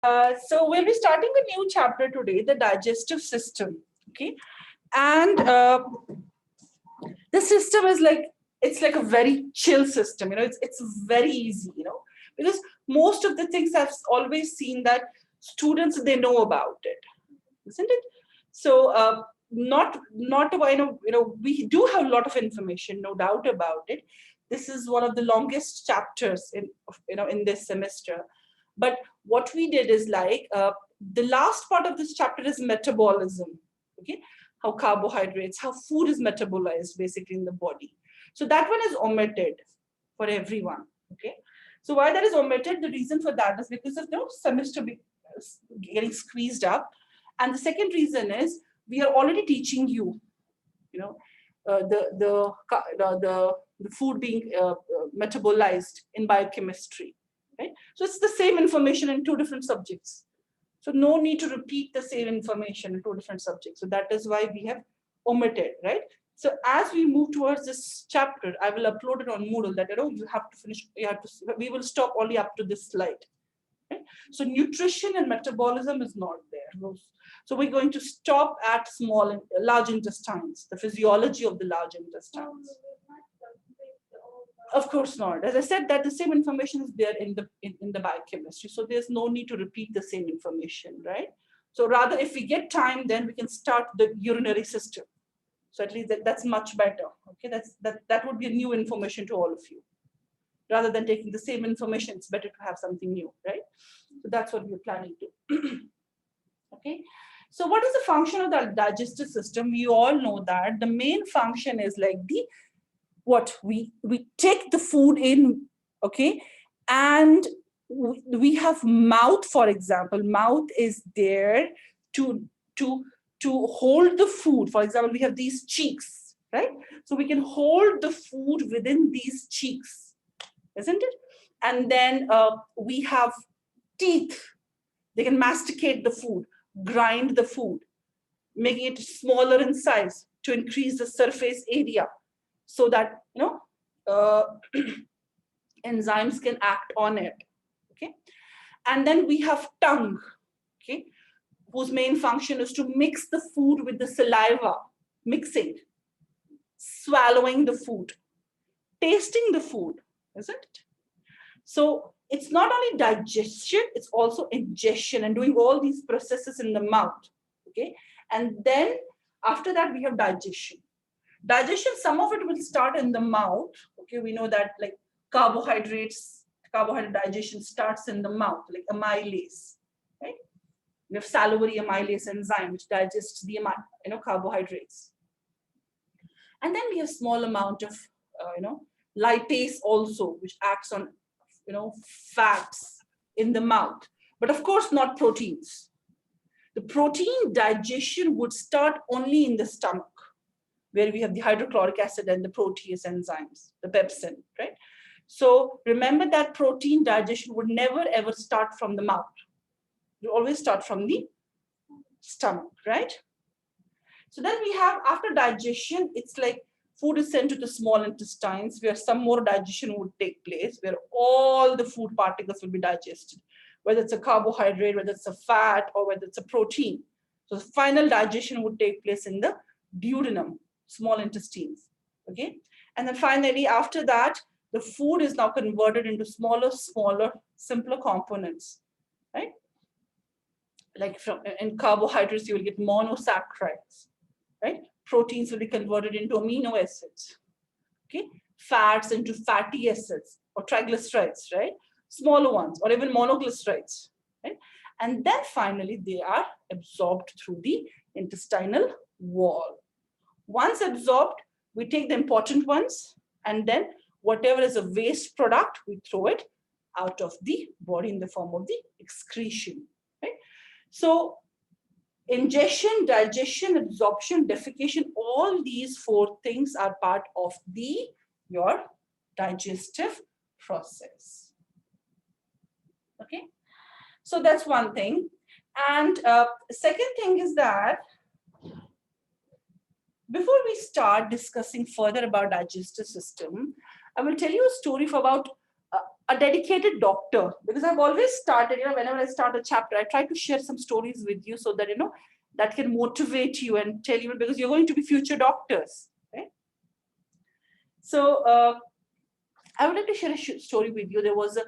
So we'll be starting a new chapter today, the digestive system. Okay, and the system is like, it's like a very chill system. It's very easy. Because most of the things I've always seen that students, they know about it, isn't it? So not we do have a lot of information, no doubt about it. This is one of the longest chapters in this semester. But what we did is like the last part of this chapter is metabolism. Okay, how carbohydrates, how food is metabolized basically in the body. So that one is omitted for everyone. Okay, so why that is omitted? The reason for that is because of the semester getting squeezed up, and the second reason is we are already teaching you, the food being metabolized in biochemistry. Right? So it's the same information in two different subjects. So no need to repeat the same information in two different subjects. So that is why we have omitted, right? So as we move towards this chapter, I will upload it on Moodle that you have to finish. We will stop only up to this slide. Right? So nutrition and metabolism is not there. So we're going to stop at large intestines, the physiology of the large intestines. Of course not. As I said, that the same information is there in the biochemistry. So there's no need to repeat the same information, right? So rather, if we get time, then we can start the urinary system. So at least that's much better. Okay, that would be new information to all of you. Rather than taking the same information, it's better to have something new, right? So that's what we're planning to. Okay. So what is the function of the digestive system? We all know that the main function is like we take the food in, okay, and we have mouth, for example. Mouth is there to hold the food. For example, we have these cheeks, right? So we can hold the food within these cheeks, isn't it? And then we have teeth. They can masticate the food, grind the food, making it smaller in size to increase the surface area, so that enzymes can act on it. Okay, and then we have tongue, okay, whose main function is to mix the food with the saliva, mixing, swallowing the food, tasting the food, isn't it? So it's not only digestion, it's also ingestion and doing all these processes in the mouth. Okay, and then after that we have digestion. Digestion, some of it will start in the mouth. Okay, we know that like carbohydrate digestion starts in the mouth, like amylase, right? We have salivary amylase enzyme which digests the carbohydrates, and then we have small amount of lipase also, which acts on fats in the mouth, but of course not proteins. The protein digestion would start only in the stomach, where we have the hydrochloric acid and the protease enzymes, the pepsin, right? So remember that protein digestion would never ever start from the mouth. You always start from the stomach, right? So then we have, after digestion, it's like food is sent to the small intestines, where some more digestion would take place, where all the food particles will be digested, whether it's a carbohydrate, whether it's a fat, or whether it's a protein. So the final digestion would take place in the duodenum, small intestines. Okay, and then finally after that the food is now converted into smaller, simpler components, right? Like in carbohydrates you will get monosaccharides, right? Proteins will be converted into amino acids, okay? Fats into fatty acids or triglycerides, right? Smaller ones, or even monoglycerides, right? And then finally they are absorbed through the intestinal wall. Once absorbed, we take the important ones, and then whatever is a waste product, we throw it out of the body in the form of the excretion, right? So ingestion, digestion, absorption, defecation, all these four things are part of your digestive process. Okay, so that's one thing. And second thing is that before we start discussing further about digestive system, I will tell you a story for about a dedicated doctor, because I've always started, whenever I start a chapter, I try to share some stories with you so that, that can motivate you and tell you, because you're going to be future doctors, right? So I would like to share a story with you. There was a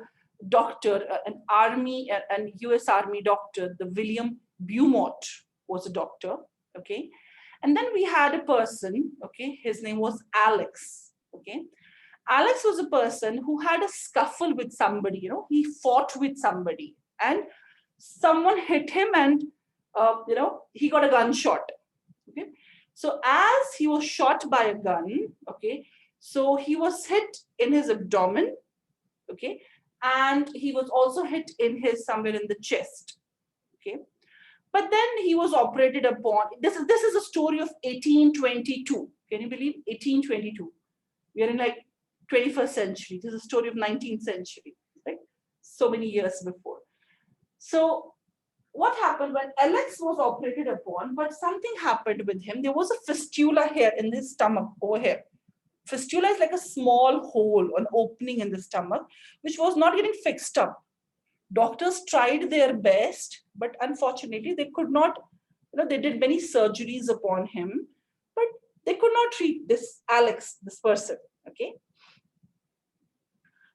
doctor, an US Army doctor, the William Beaumont was a doctor, okay? And then we had a person, okay? His name was Alex, okay? Alex was a person who had a scuffle with somebody, he fought with somebody and someone hit him and, he got a gunshot, okay? So as he was shot by a gun, okay, so he was hit in his abdomen, okay, and he was also hit in somewhere in the chest, okay. But then he was operated upon. This is a story of 1822. Can you believe 1822? We are in like 21st century. This is a story of 19th century, right? So many years before. So what happened when Alex was operated upon, but something happened with him. There was a fistula here in his stomach over here. Fistula is like a small hole, an opening in the stomach, which was not getting fixed up. Doctors tried their best, but unfortunately they could not, they did many surgeries upon him, but they could not treat this Alex, this person, okay?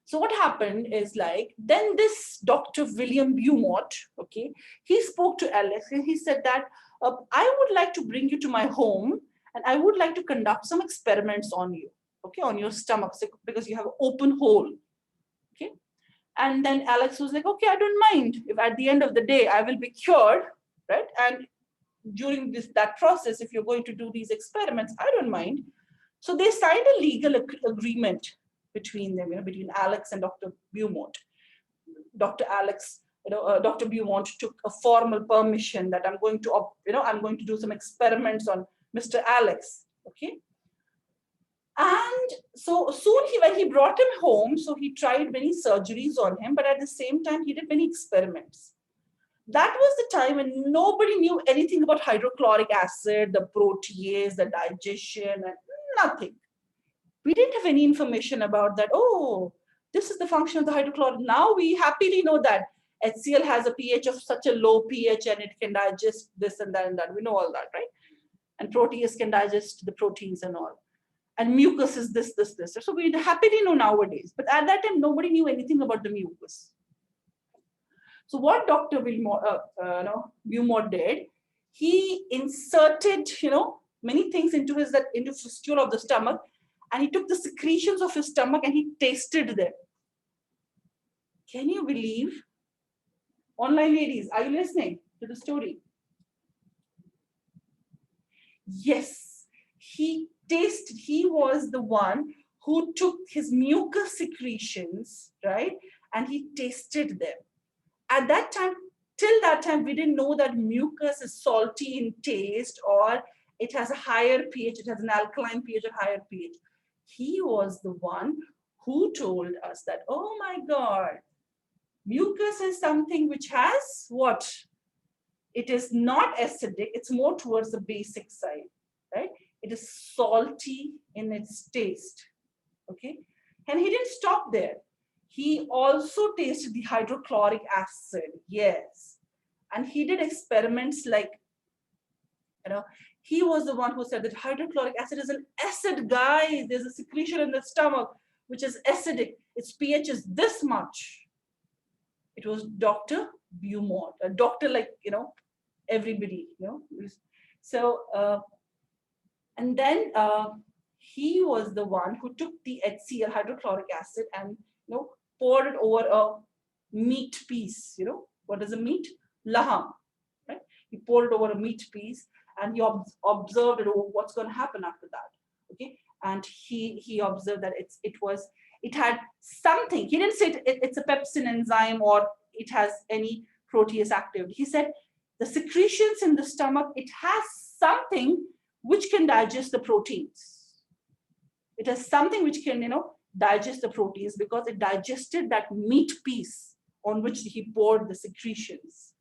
So what happened is then this Dr. William Beaumont, okay, he spoke to Alex and he said that, I would like to bring you to my home and I would like to conduct some experiments on you, okay, on your stomach, because you have an open hole, okay? And then Alex was like, okay, I don't mind if at the end of the day I will be cured, right? And during that process, if you're going to do these experiments, I don't mind. So they signed a legal agreement between them, between Alex and Dr. Beaumont. Dr. Beaumont took a formal permission that I'm going to do some experiments on Mr. Alex, okay? And so soon when he brought him home, so he tried many surgeries on him, but at the same time, he did many experiments. That was the time when nobody knew anything about hydrochloric acid, the protease, the digestion, and nothing. We didn't have any information about that. Oh, this is the function of the hydrochloric. Now we happily know that HCl has a pH of such a low pH and it can digest this and that and that. We know all that, right? And protease can digest the proteins and all. And mucus is this. So we happily know nowadays. But at that time, nobody knew anything about the mucus. So what Dr. Beaumont did, he inserted, many things into fistula of the stomach, and he took the secretions of his stomach and he tasted them. Can you believe? Online ladies, are you listening to the story? Yes, he was the one who took his mucus secretions, right? And he tasted them. At that time, till that time, we didn't know that mucus is salty in taste or it has a higher pH, it has an alkaline pH or higher pH. He was the one who told us that, oh my God, mucus is something which has what? It is not acidic, it's more towards the basic side, right? It is salty in its taste, okay? And he didn't stop there. He also tasted the hydrochloric acid, yes. And he did experiments he was the one who said that hydrochloric acid is an acid, guys. There's a secretion in the stomach, which is acidic. Its pH is this much. It was Dr. Beaumont, a doctor everybody, So, and then he was the one who took the HCl, hydrochloric acid, and, poured it over a meat piece, what is a meat? Laham, right? He poured it over a meat piece and he observed what's going to happen after that, okay? And he observed that it had something. He didn't say it's a pepsin enzyme or it has any protease activity. He said the secretions in the stomach, it has something which can digest the proteins. It has something which can, digest the proteins because it digested that meat piece on which he poured the secretions.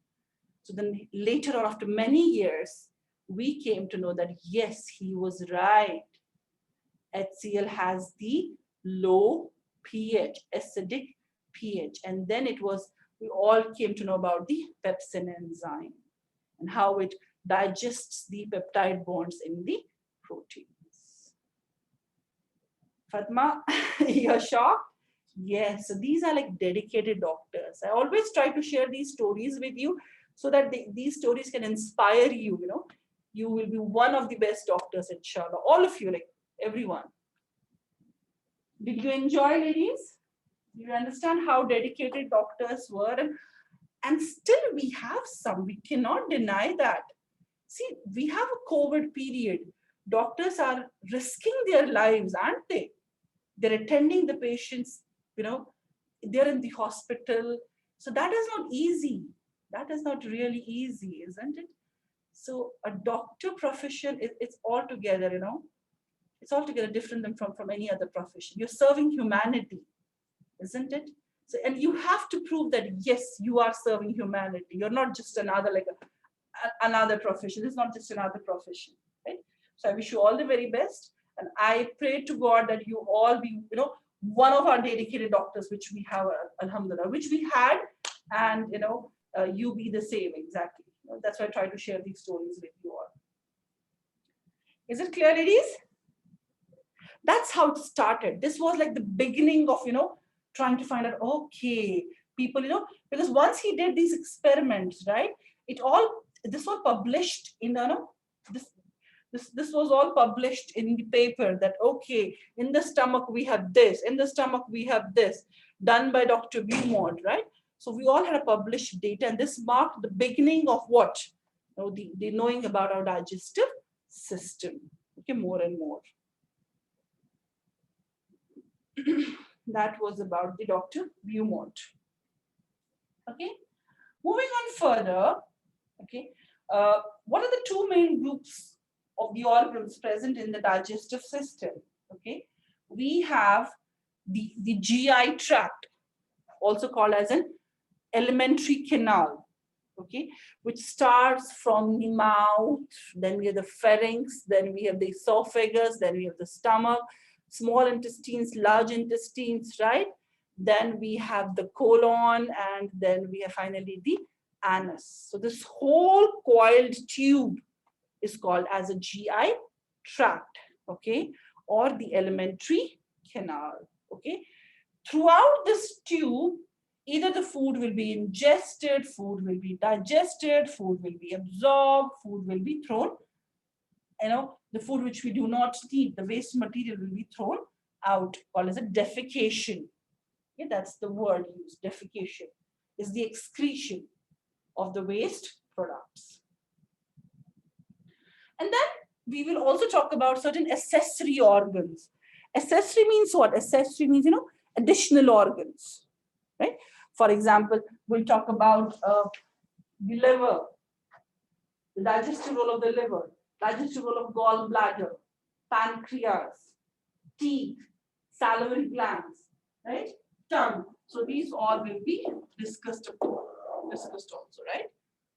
So then later on, after many years, we came to know that, yes, he was right. HCl has the low pH, acidic pH. And then we all came to know about the pepsin enzyme and how it digests the peptide bonds in the proteins. Fatma, you're shocked? Yes, so these are like dedicated doctors. I always try to share these stories with you so that these stories can inspire you, You will be one of the best doctors, inshallah. All of you, like everyone. Did you enjoy, ladies? Do you understand how dedicated doctors were? And still we have some, we cannot deny that. See, we have a COVID period. Doctors are risking their lives, aren't they? They're attending the patients, they're in the hospital. So that is not easy. That is not really easy, isn't it? So a doctor profession, it's altogether, it's altogether different than from any other profession. You're serving humanity, isn't it? So, and you have to prove that, yes, you are serving humanity. You're not just another, another profession. It's not just another profession, right? So I wish you all the very best. And I pray to God that you all be, one of our dedicated doctors, which we have, alhamdulillah, which we had, and, you be the same, exactly. That's why I try to share these stories with you all. Is it clear, ladies? That's how it started. This was like the beginning of, trying to find out, okay, people, because once he did these experiments, right, this was published in, this was all published in the paper that, okay, in the stomach we have this, in the stomach we have this, done by Dr. Beaumont, right? So we all had a published data, and this marked the beginning of what? The knowing about our digestive system, okay, more and more. That was about the Dr. Beaumont. Okay, moving on further, okay, what are the two main groups of the organs present in the digestive system? Okay, we have the GI tract, also called as an alimentary canal, okay, which starts from the mouth, then we have the pharynx, then we have the esophagus, then we have the stomach, small intestines, large intestines, right? Then we have the colon, and then we have finally the anus. So this whole coiled tube is called as a GI tract, okay, or the alimentary canal, okay. Throughout this tube, either the food will be ingested, food will be digested, food will be absorbed, food will be thrown. The food which we do not need, the waste material will be thrown out, called as a defecation. Okay, that's the word used, defecation is the excretion of the waste products. And then we will also talk about certain accessory organs. Accessory means what? Accessory means, additional organs, right? For example, we'll talk about the liver, the digestive role of the liver, digestive role of gallbladder, pancreas, teeth, salivary glands, right? Tongue. So these all will be discussed also, right?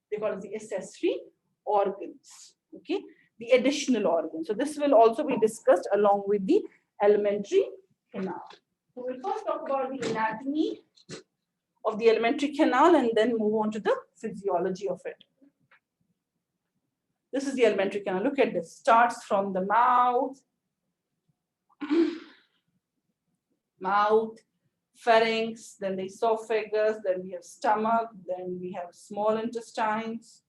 They call it the accessory organs, okay? The additional organs. So this will also be discussed along with the alimentary canal. So we'll first talk about the anatomy of the alimentary canal and then move on to the physiology of it. This is the alimentary canal. Look at this. Starts from the mouth, pharynx, then the esophagus, then we have stomach, then we have small intestines,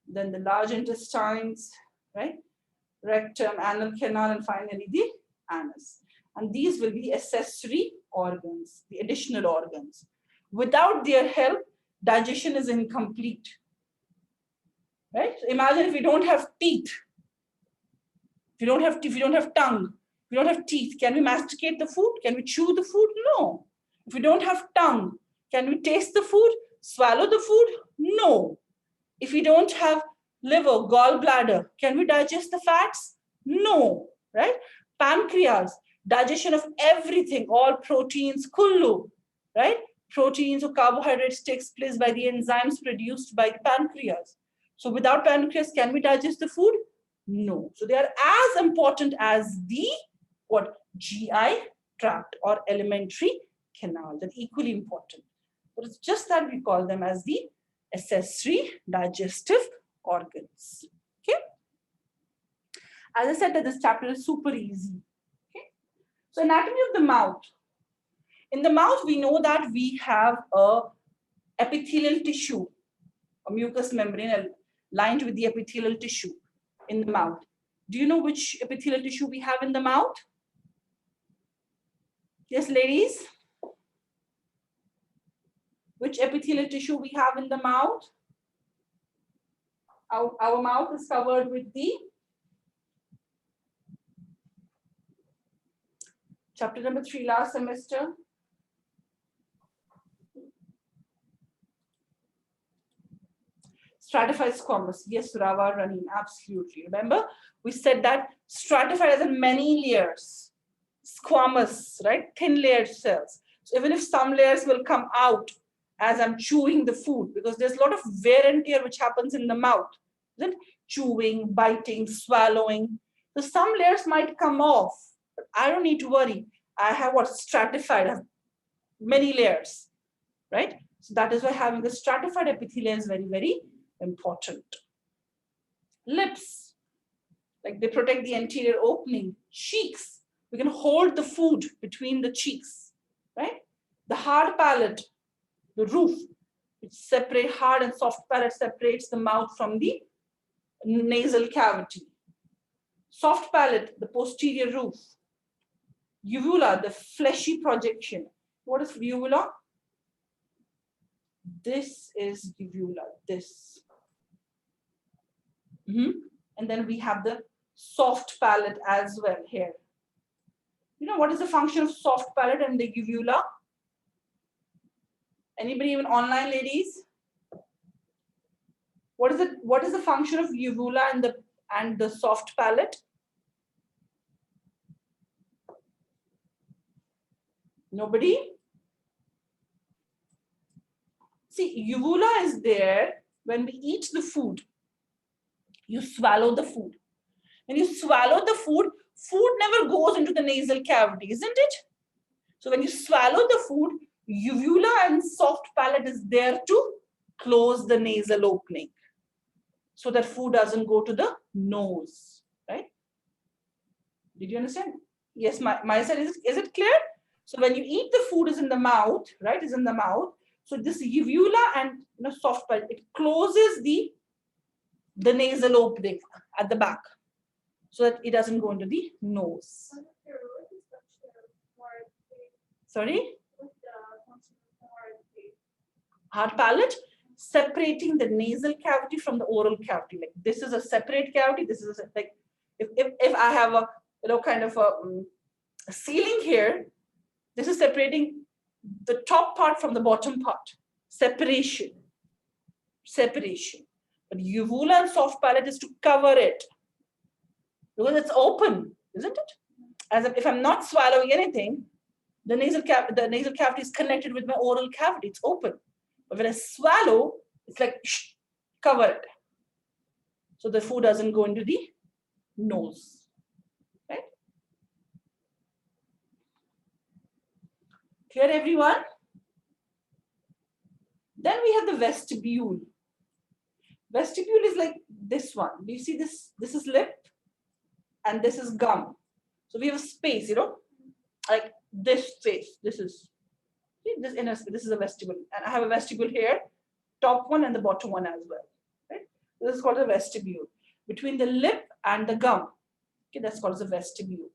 then the large intestines, right? Rectum, anal canal, and finally the anus. And these will be accessory organs, the additional organs. Without their help, digestion is incomplete. Right? So imagine if we don't have teeth, if you don't have tongue, if we don't have teeth, can we masticate the food? Can we chew the food? No. If we don't have tongue, can we taste the food, swallow the food? No. If we don't have liver, gallbladder, can we digest the fats? No. Right? Pancreas, digestion of everything, all proteins, kullu, right? Proteins or carbohydrates takes place by the enzymes produced by the pancreas. So without pancreas, can we digest the food? No. So they are as important as the GI tract or alimentary canal. They're equally important. But it's just that we call them as the accessory digestive organs. Okay. As I said, that this chapter is super easy. Okay. So anatomy of the mouth. In the mouth, we know that we have a epithelial tissue, a mucous membrane lined with the epithelial tissue in the mouth. Do you know which epithelial tissue we have in the mouth? Yes, ladies? Which epithelial tissue we have in the mouth? Our mouth is covered with the chapter number 3 last semester. Stratified squamous. Yes, Rava, Ranin, absolutely. Remember, we said that stratified has many layers. Squamous, right? Thin layered cells. So even if some layers will come out as I'm chewing the food, because there's a lot of wear and tear which happens in the mouth, isn't it? Chewing, biting, swallowing. So some layers might come off, but I don't need to worry. I have what's stratified, I have many layers, right? So that is why having the stratified epithelium is very, very important. Lips, like they protect the anterior opening. Cheeks, we can hold the food between the cheeks, right? The hard palate, the roof, which separate hard and soft palate separates the mouth from the nasal cavity. Soft palate, the posterior roof. Uvula, the fleshy projection. What is uvula? This is uvula, this. And then we have the soft palate as well here. You know what is the function of soft palate and the uvula? Anybody even online, ladies? What is it? What is the function of uvula and the soft palate? Nobody? See, uvula is there when we eat the food. You swallow the food. When you swallow the food, food never goes into the nasal cavity, isn't it? So when you swallow the food, uvula and soft palate is there to close the nasal opening so that food doesn't go to the nose, right? Did you understand? Yes, my side, is it clear? So when you eat the food is in the mouth, right? Is in the mouth. So this uvula and soft palate, it closes the nasal opening at the back so that it doesn't go into the nose. Sorry? Hard palate, separating the nasal cavity from the oral cavity. Like this is a separate cavity. This is like if I have a kind of a ceiling here, this is separating the top part from the bottom part. Separation. But uvula and soft palate is to cover it because it's open, isn't it? As if I'm not swallowing anything, the nasal cavity is connected with my oral cavity. It's open. But when I swallow, it's like cover it, so the food doesn't go into the nose. Right? Clear, everyone? Then we have the vestibule. Vestibule is like this one. Do you see this? This is lip and this is gum. So we have a space, like this space. This is this inner space. This is a vestibule. And I have a vestibule here, top one and the bottom one as well. Right? So this is called a vestibule. Between the lip and the gum. Okay, that's called the vestibule.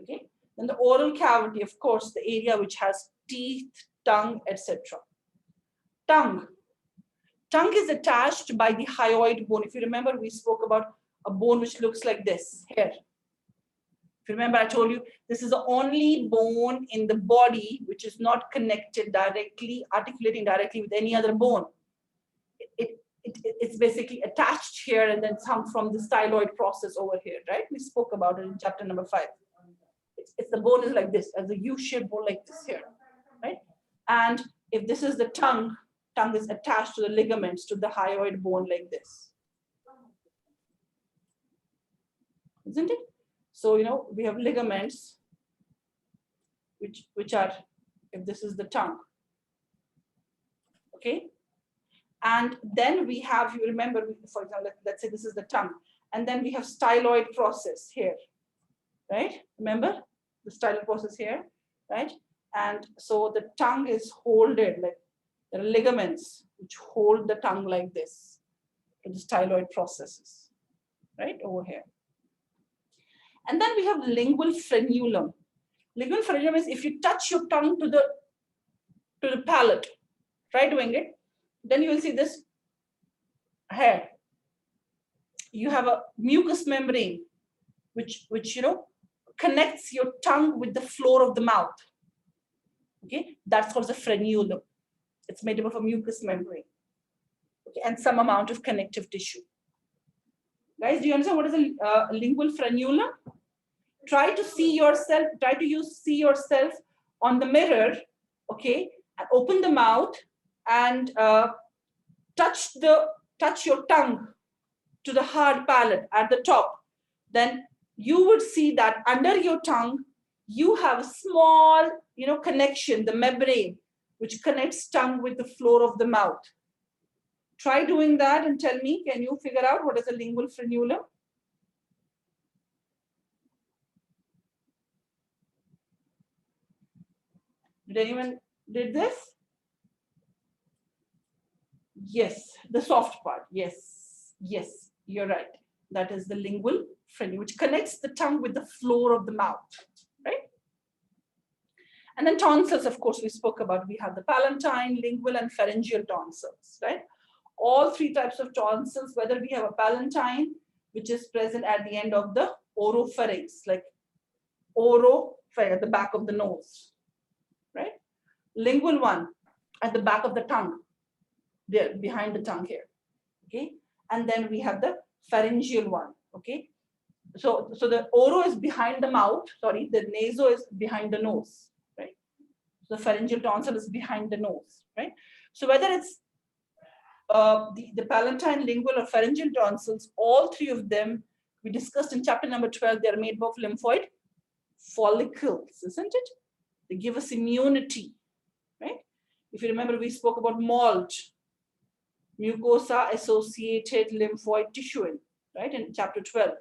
Okay. Then the oral cavity, of course, the area which has teeth, tongue, etc. Tongue. Tongue is attached by the hyoid bone. If you remember, we spoke about a bone which looks like this here. If you remember, I told you this is the only bone in the body which is not connected directly, articulating directly with any other bone. It's basically attached here and then hung from the styloid process over here, right? We spoke about it in chapter number 5. It's the bone is like this, as a U-shaped bone like this here, right? And if this is the tongue is attached to the ligaments, to the hyoid bone like this. Isn't it? So, we have ligaments which are if this is the tongue. Okay. And then we have, you remember, for example, let's say this is the tongue. And then we have styloid process here, right? Remember the styloid process here, right? And so the tongue is holded, like there are ligaments which hold the tongue like this to the styloid processes, right? Over here. And then we have lingual frenulum. Lingual frenulum is if you touch your tongue to the palate, try doing it, then you will see this hair. You have a mucous membrane which connects your tongue with the floor of the mouth. Okay, that's called the frenulum. It's made up of a mucous membrane, okay, and some amount of connective tissue. Guys, do you understand what is a lingual frenulum? Try to see yourself. Try to see yourself on the mirror, okay, and open the mouth and touch your tongue to the hard palate at the top. Then you would see that under your tongue you have a small, connection, the membrane, which connects tongue with the floor of the mouth. Try doing that and tell me, can you figure out what is a lingual frenulum? Did anyone did this? Yes, the soft part. Yes, yes, you're right. That is the lingual frenulum, which connects the tongue with the floor of the mouth, right? And then tonsils, of course, we spoke about. We have the palatine, lingual, and pharyngeal tonsils, right? All three types of tonsils, whether we have a palatine, which is present at the end of the oropharynx, like oropharynx at the back of the nose, right? Lingual one at the back of the tongue, there behind the tongue here, okay? And then we have the pharyngeal one, okay? So the oro is behind the mouth, sorry, the naso is behind the nose, right? So the pharyngeal tonsil is behind the nose, right? So whether it's the palatine, lingual, or pharyngeal tonsils, all three of them we discussed in chapter number 12, they are made up of lymphoid follicles, isn't it? They give us immunity, right? If you remember, we spoke about MALT, mucosa associated lymphoid tissue, right, in chapter 12.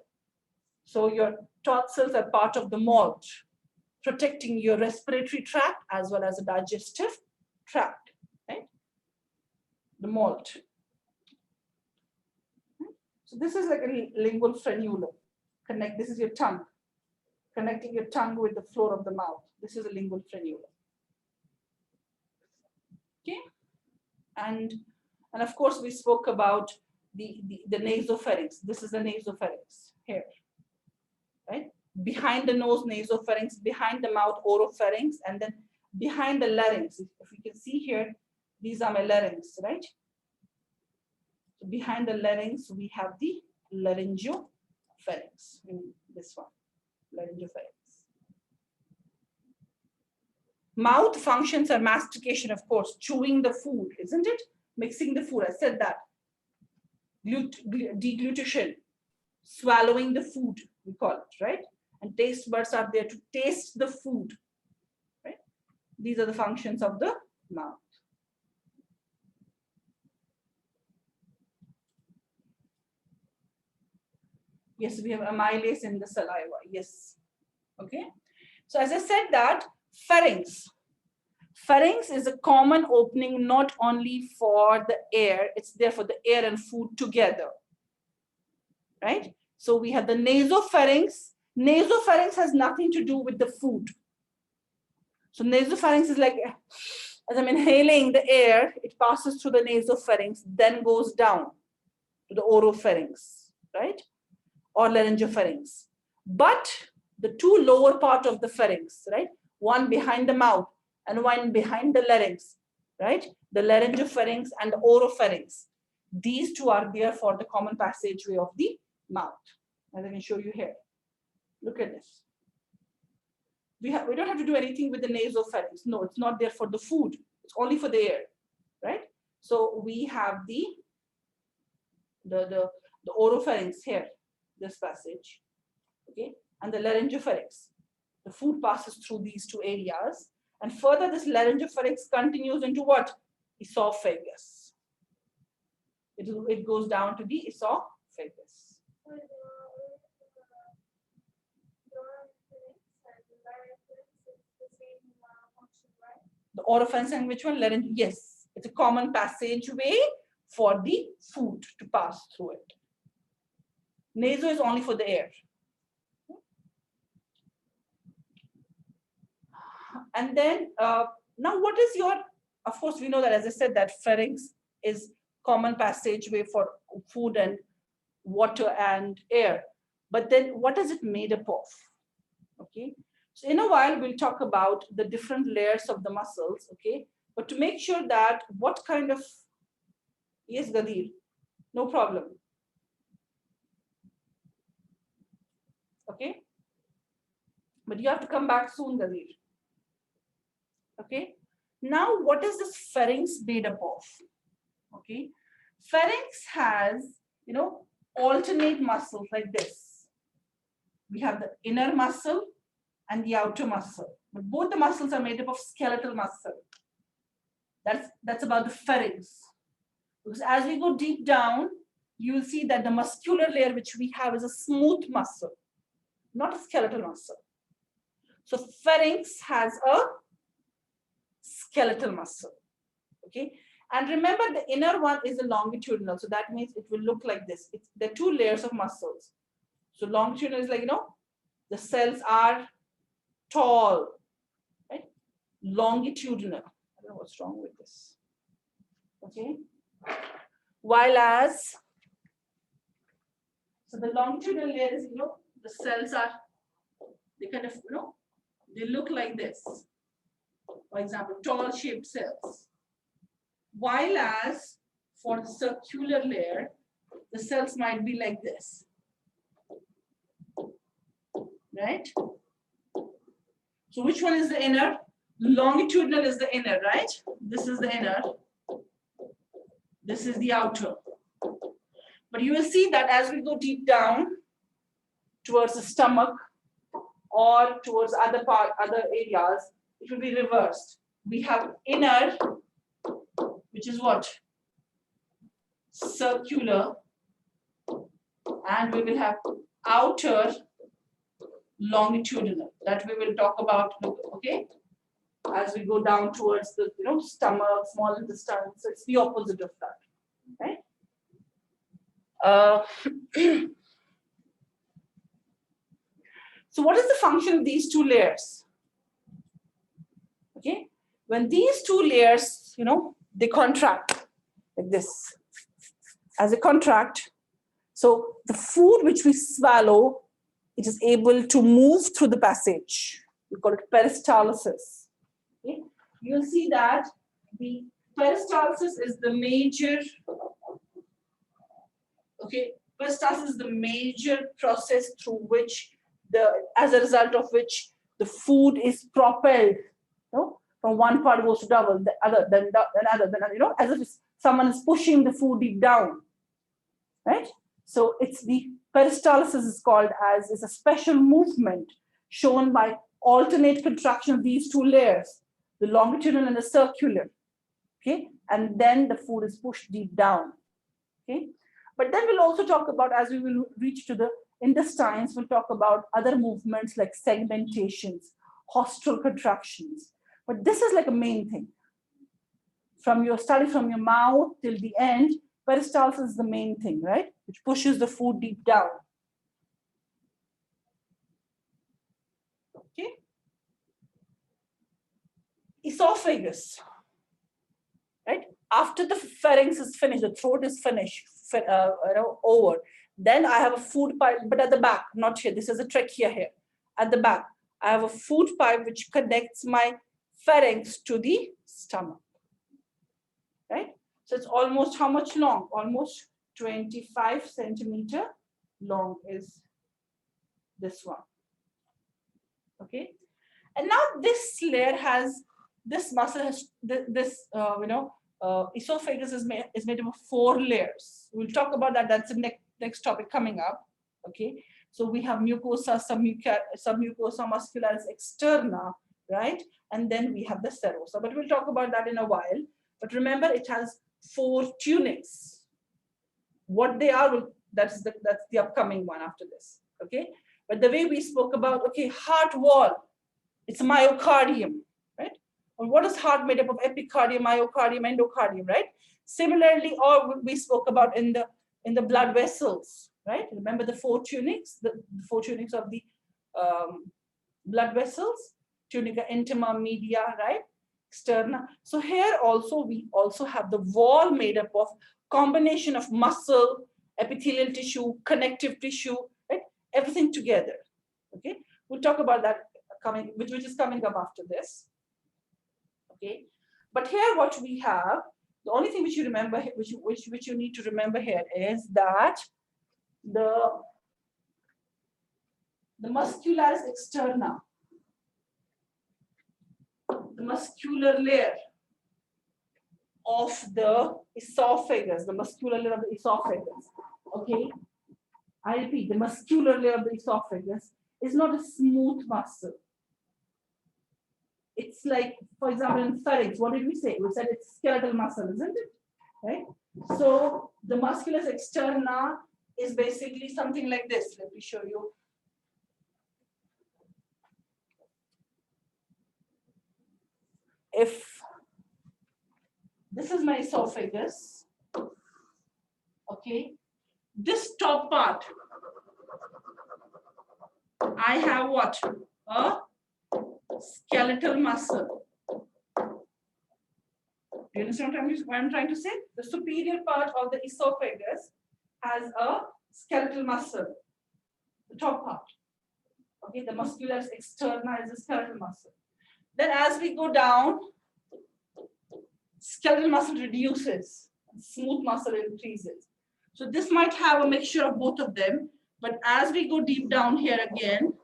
So your tonsils are part of the MALT, protecting your respiratory tract as well as the digestive tract, right? The MALT. So this is like a lingual frenulum. This is your tongue, connecting your tongue with the floor of the mouth. This is a lingual frenulum. Okay, and of course we spoke about the nasopharynx. This is the nasopharynx here, right? Behind the nose, nasopharynx, behind the mouth, oropharynx, and then behind the larynx. If you can see here, these are my larynx, right? So behind the larynx, we have the laryngopharynx. This one, laryngopharynx. Mouth functions are mastication, of course, chewing the food, isn't it? Mixing the food, I said that. Deglutition, swallowing the food, we call it, right? And taste buds are there to taste the food, right? These are the functions of the mouth. Yes, we have amylase in the saliva, yes. Okay, so as I said that, pharynx. Pharynx is a common opening not only for the air, it's there for the air and food together, right? So we have the nasopharynx. Nasopharynx has nothing to do with the food. So nasopharynx is like, as I'm inhaling the air, it passes through the nasopharynx, then goes down to the oropharynx, right? Or laryngopharynx. But the two lower part of the pharynx, right? One behind the mouth and one behind the larynx, right? The laryngopharynx and the oropharynx. These two are there for the common passageway of the mouth. As I can show you here. Look at this. We don't have to do anything with the nasopharynx. No, it's not there for the food. It's only for the air, right? So we have the oropharynx here, this passage, okay? And the laryngopharynx. The food passes through these two areas, And further, this laryngopharynx continues into what? Esophagus. It goes down to the esophagus. The oropharynx and which one? Larynx. Yes, it's a common passageway for the food to pass through it. Naso is only for the air. And then now what is your, of course, we know that, as I said, that pharynx is common passageway for food and water and air. But then what is it made up of? Okay. So in a while, we'll talk about the different layers of the muscles, okay? But to make sure that what kind of, yes, Gadir, no problem. Okay? But you have to come back soon, Gadir. Okay? Now, what is this pharynx made up of? Okay? Pharynx has, alternate muscles like this. We have the inner muscle and the outer muscle. But both the muscles are made up of skeletal muscle. That's about the pharynx. Because as we go deep down, you will see that the muscular layer which we have is a smooth muscle, not a skeletal muscle. So pharynx has a skeletal muscle. Okay. And remember, the inner one is a longitudinal. So that means it will look like this. There are two layers of muscles. So longitudinal is like, the cells are tall, right? Longitudinal. I don't know what's wrong with this. Okay. While as, so the longitudinal layer is, the cells are, they kind of, they look like this. For example, tall shaped cells. While as for the circular layer, the cells might be like this. Right? So which one is the inner? Longitudinal is the inner, right? This is the inner. This is the outer. But you will see that as we go deep down towards the stomach or towards other areas, it will be reversed. We have inner, which is what? Circular. And we will have outer, longitudinal. That we will talk about, okay? As we go down towards the stomach, small intestine. So it's the opposite of that, right? So what is the function of these two layers? Okay, when these two layers, they contract like this. As they contract, so the food which we swallow, it is able to move through the passage. We call it peristalsis. Okay? You'll see that the peristalsis is the major, peristalsis is the major process through which as a result of which the food is propelled, from one part goes to double, the other, then another, as if someone is pushing the food deep down, right? So it's the peristalsis is called as is a special movement shown by alternate contraction of these two layers, the longitudinal and the circular, okay? And then the food is pushed deep down, okay? But then we'll also talk about, as we will reach to the intestines, we'll talk about other movements like segmentations, haustral contractions. But this is like a main thing. From your mouth till the end, peristalsis is the main thing, right? Which pushes the food deep down. Okay. Esophagus, right? After the pharynx is finished, the throat is finished, over. Then I have a food pipe, but at the back, not here. This is a trachea here. At the back, I have a food pipe which connects my pharynx to the stomach, right? So it's almost how much long? Almost 25 centimeter long is this one, okay? And now this layer has, this muscle has, esophagus is made up of 4 layers. We'll talk about that. That's the next topic coming up, okay? So we have mucosa, submucosa muscularis externa, right? And then we have the serosa, but we'll talk about that in a while. But remember, it has 4 tunics. What they are, that's the upcoming one after this, okay? But the way we spoke about, okay, heart wall, it's myocardium, right? Or what is heart made up of? Epicardium, myocardium, endocardium, right? Similarly, or we spoke about in the blood vessels, right? Remember the 4 tunics, the 4 tunics of the blood vessels, tunica intima, media, right? Externa. So here also, we also have the wall made up of combination of muscle, epithelial tissue, connective tissue, right? Everything together, okay? We'll talk about that coming, which is coming up after this, okay? But here what we have, the only thing which you remember, which you need to remember here is that the muscularis externa, the muscular layer of the esophagus, the muscular layer of the esophagus, okay? I repeat, the muscular layer of the esophagus is not a smooth muscle. It's like, for example, in pharynx, what did we say? We said it's skeletal muscle, isn't it? Right? So the musculus externa is basically something like this. Let me show you. If this is my esophagus, okay, this top part, I have what? A skeletal muscle. Do you understand what I'm trying to say? The superior part of the esophagus has a skeletal muscle, the top part. Okay, the musculus externa is the skeletal muscle. Then as we go down, skeletal muscle reduces, smooth muscle increases. So this might have a mixture of both of them, but as we go deep down here again,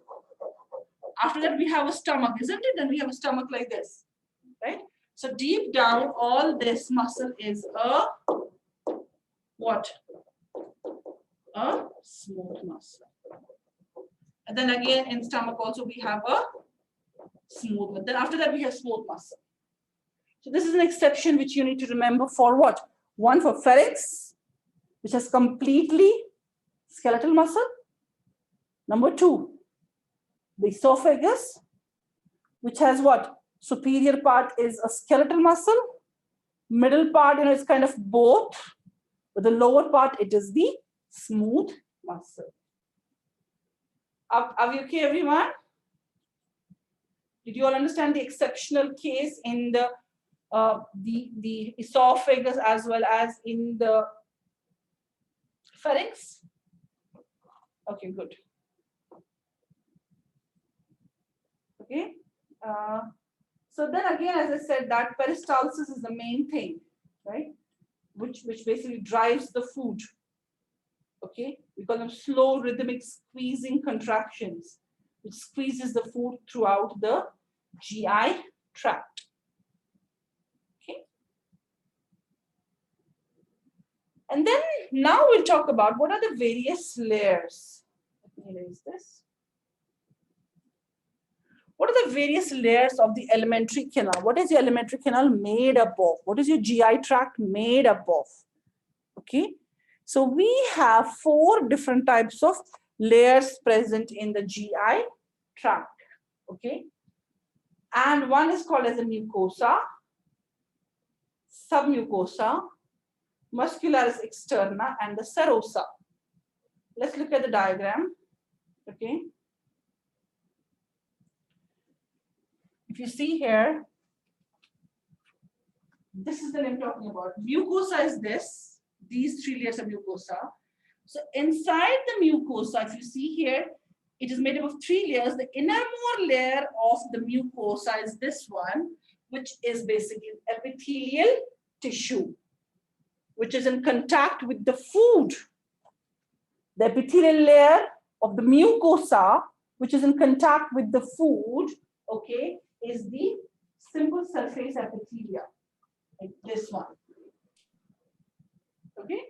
after that we have a stomach, isn't it? Then we have a stomach like this, right? So deep down, all this muscle is a what? A smooth muscle. And then again in stomach also we have a smooth one. Then after that we have smooth muscle. So this is an exception which you need to remember for what? One for pharynx, which has completely skeletal muscle. Number 2, the esophagus, which has what? Superior part is a skeletal muscle. Middle part, is kind of both. But the lower part, it is the smooth muscle. Are we okay, everyone? Did you all understand the exceptional case in the esophagus as well as in the pharynx? Okay, good. Okay. So then again, as I said, that peristalsis is the main thing, right? Which basically drives the food. Okay, because of slow rhythmic squeezing contractions, which squeezes the food throughout the GI tract. Okay. And then now we'll talk about what are the various layers. Let me erase this. What are the various layers of the alimentary canal? What is your alimentary canal made up of? What is your GI tract made up of? Okay. So we have 4 different types of layers present in the GI tract. Okay. And one is called as a mucosa, submucosa, muscularis externa, and the serosa. Let's look at the diagram. Okay. If you see here, this is the name I'm talking about. Mucosa is this. These 3 layers of mucosa. So inside the mucosa, if you see here, it is made up of 3 layers. The innermost layer of the mucosa is this one, which is basically epithelial tissue, which is in contact with the food. The epithelial layer of the mucosa, which is in contact with the food, okay, is the simple surface epithelia, like this one. Okay.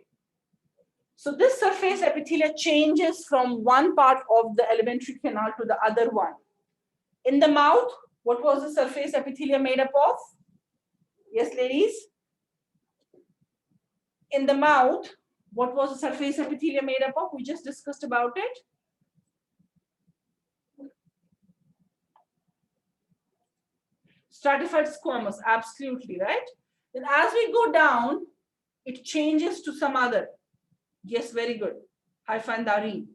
So this surface epithelia changes from one part of the alimentary canal to the other one. In the mouth, What was the surface epithelium made up of? Yes, ladies? In the mouth, what was the surface epithelium made up of? We just discussed about it. Stratified squamous, absolutely, right? Then as we go down, it changes to some other. Yes, very good. Hyphandari.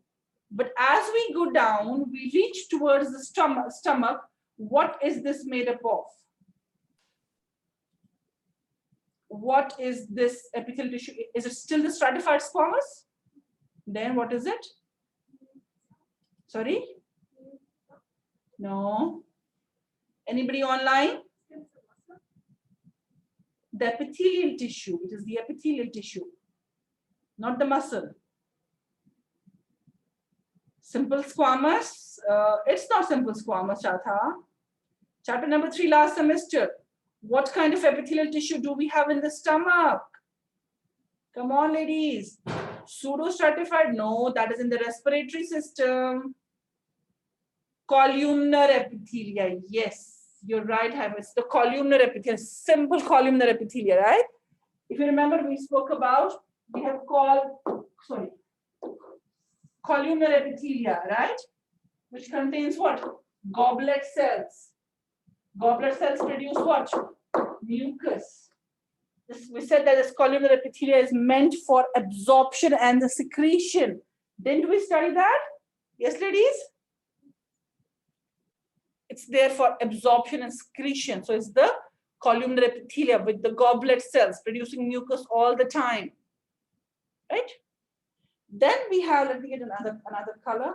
But as we go down, we reach towards the stomach. What is this made up of? What is this epithelial tissue? Is it still the stratified squamous? Then what is it? Sorry? No. Anybody online? The epithelial tissue. It is the epithelial tissue, not the muscle. Simple squamous. It's not simple squamous, Chatha. Chapter number 3 last semester. What kind of epithelial tissue do we have in the stomach? Come on, ladies. Pseudostratified? No, that is in the respiratory system. Columnar epithelia. Yes, you're right, it's the columnar epithelia, simple columnar epithelia, right? If you remember, we spoke about, we have columnar epithelia, right? Which contains what? Goblet cells. Goblet cells produce what? Mucus. We said that this columnar epithelia is meant for absorption and the secretion. Didn't we study that? Yes, ladies? It's there for absorption and secretion. So it's the columnar epithelia with the goblet cells producing mucus all the time. Right? Then we have, let me get another color.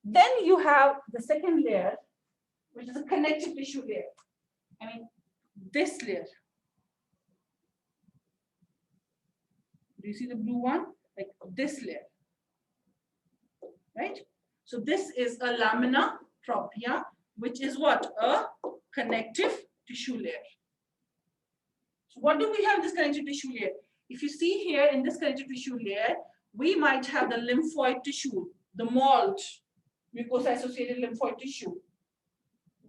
Then you have the second layer, which is a connective tissue layer. I mean, this layer. Do you see the blue one? Like this layer. Right? So this is a lamina propria, which is what? A connective tissue layer. So what do we have in this connective tissue layer? If you see here in this connective tissue layer, we might have the lymphoid tissue, the MALT, mucosa-associated lymphoid tissue.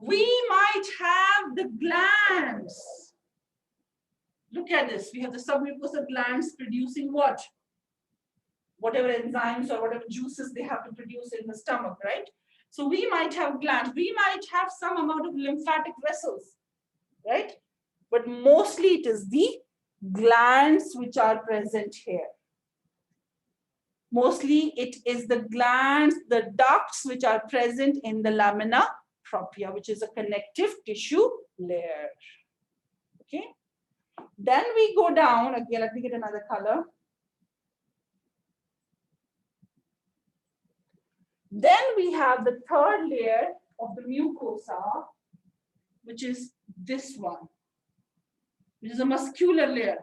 We might have the glands. Look at this. We have the submucosal glands producing what? Whatever enzymes or whatever juices they have to produce in the stomach, right? So we might have glands. We might have some amount of lymphatic vessels, right? But mostly it is the glands which are present here. Mostly it is the glands, the ducts which are present in the lamina propria, which is a connective tissue layer. Okay. Then we go down, again, let me get another color. Then we have the third layer of the mucosa, which is this one, which is a muscular layer.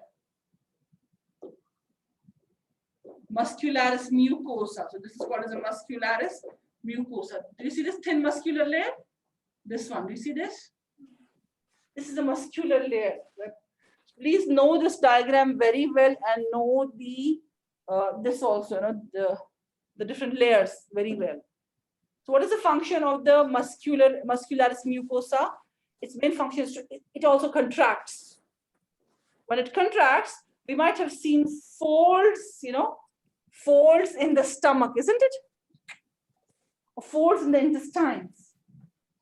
Muscularis mucosa. So this is called as a muscularis mucosa. Do you see this thin muscular layer? This one. Do you see this? This is a muscular layer. Please know this diagram very well and know the this also, the different layers very well. So what is the function of the muscularis mucosa? Its main function is it also contracts. When it contracts, we might have seen folds, folds in the stomach, isn't it? Or folds in the intestines,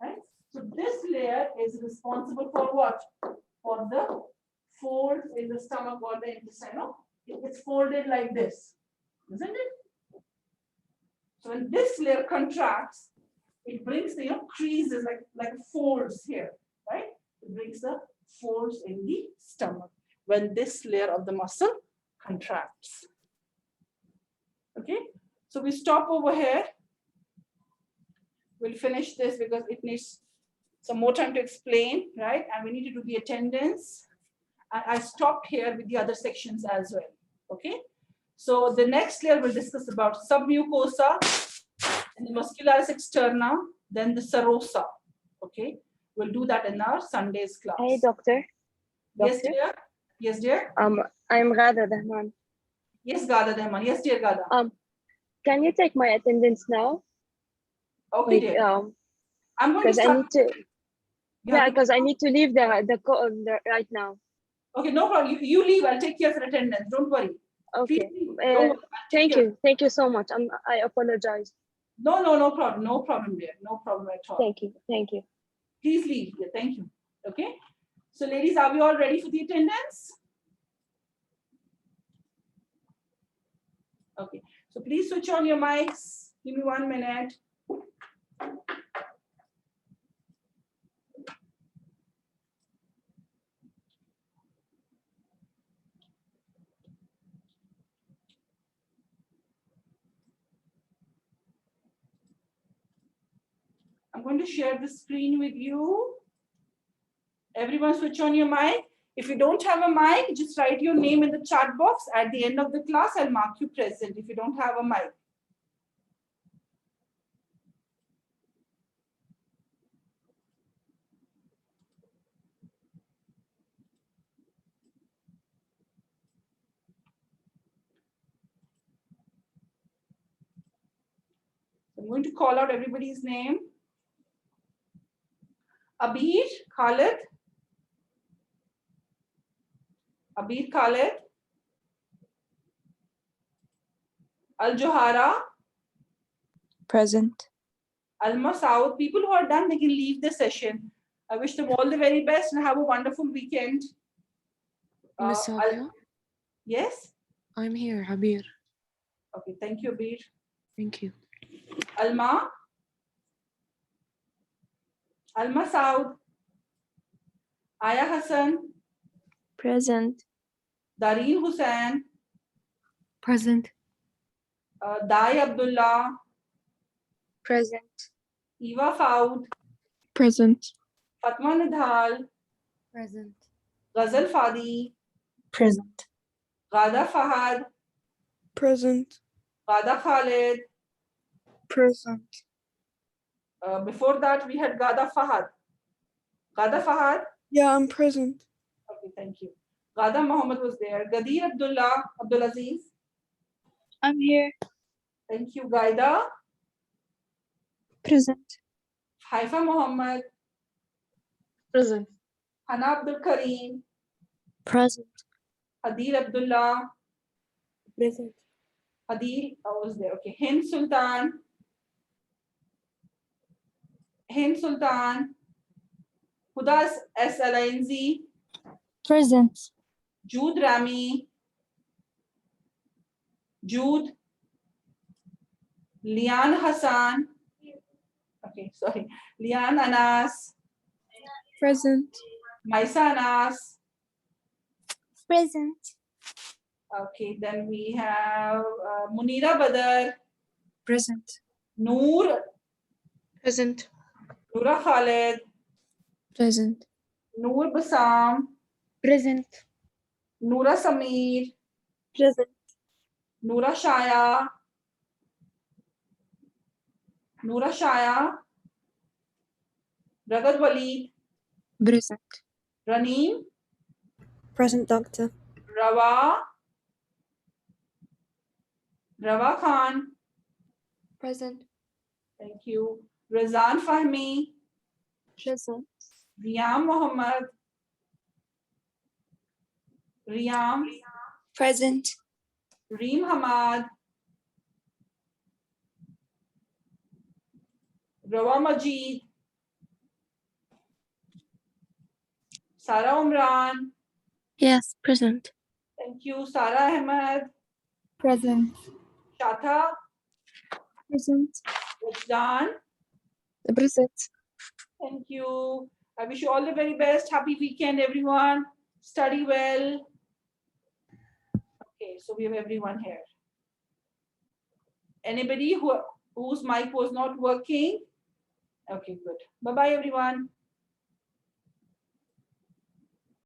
right? So this layer is responsible for what? For the folds in the stomach or the intestine. It's folded like this, isn't it? So when this layer contracts, it brings the creases like folds here, right? It brings the folds in the stomach when this layer of the muscle contracts. Okay, so we stop over here. We'll finish this because it needs some more time to explain, right? And we need to do the attendance. And I stopped here with the other sections as well. Okay, so the next layer we'll discuss about submucosa and the muscularis externa, then the serosa. Okay, we'll do that in our Sunday's class. Hey, doctor. Yes, dear. Yes, dear. I'm Gada Dahman. Yes, Gada Dahman. Yes, dear Gada. Can you take my attendance now? Okay, Like, dear. I'm going to because I start. need to. You have Yeah, to because I go. need to leave the right now. Okay, no problem. You leave. I'll take care of your attendance. Don't worry. Please Okay. leave. Don't worry. I'll take care. Thank you so much. I apologize. No problem. No problem, dear. No problem at all. Thank you. Please leave. Yeah, thank you. Okay. So, ladies, are we all ready for the attendance? Okay. So, please switch on your mics. Give me 1 minute. I'm going to share the screen with you. Everyone switch on your mic. If you don't have a mic, just write your name in the chat box. At the end of the class, I'll mark you present if you don't have a mic. I'm going to call out everybody's name. Abir Khalid. Abir Khalid. Al Johara. Present. Alma Saud. People who are done, they can leave the session. I wish them all the very best and have a wonderful weekend. Miss Savia, Yes? I'm here, Habir. Okay, thank you, Abir. Thank you. Alma. Alma Saud. Aya Hassan. Present. Dareen Hussain. Present. Dai Abdullah. Present. Eva Faud. Present. Fatma Nidhal. Present. Ghazal Fadi. Present. Ghada Fahad. Present. Ghada Khalid. Present. Before that, we had Ghada Fahad. Ghada Fahad. Yeah, I'm present. Okay, thank you. Ghada Muhammad was there. Gadir Abdullah. Abdulaziz. I'm here. Thank you. Gaida. Present. Haifa Muhammad. Present. Hana Abdul Kareem. Present. Hadir Abdullah. Present. Hadir was there. Okay. Hind Sultan. Hind Sultan. Huda S. Alainzi. Present. Jude Rami. Jude. Lian Hassan. Okay, sorry. Lian Anas. Present. Maisa Anas. Present. Okay, then we have Munira Badar. Present. Noor. Present. Noora Khalid. Present. Noor Basam. Present. Noora Sameer. Present. Noora Shaya. Noora Shaya. Ragad Waleed. Present. Raneem. Present, Doctor. Rawa. Rawa Khan. Present. Thank you. Razan Fahmi. Present. Riyam Muhammad. Riyam. Present. Reem Hamad. Rawa Majid. Sara Umran. Yes, present. Thank you. Sara Ahmed. Present. Shatha. Present. Wajdan. Present. Thank you. I wish you all the very best. Happy weekend, everyone. Study well. Okay, so we have everyone here. Anybody whose mic was not working? Okay, good. Bye-bye, everyone.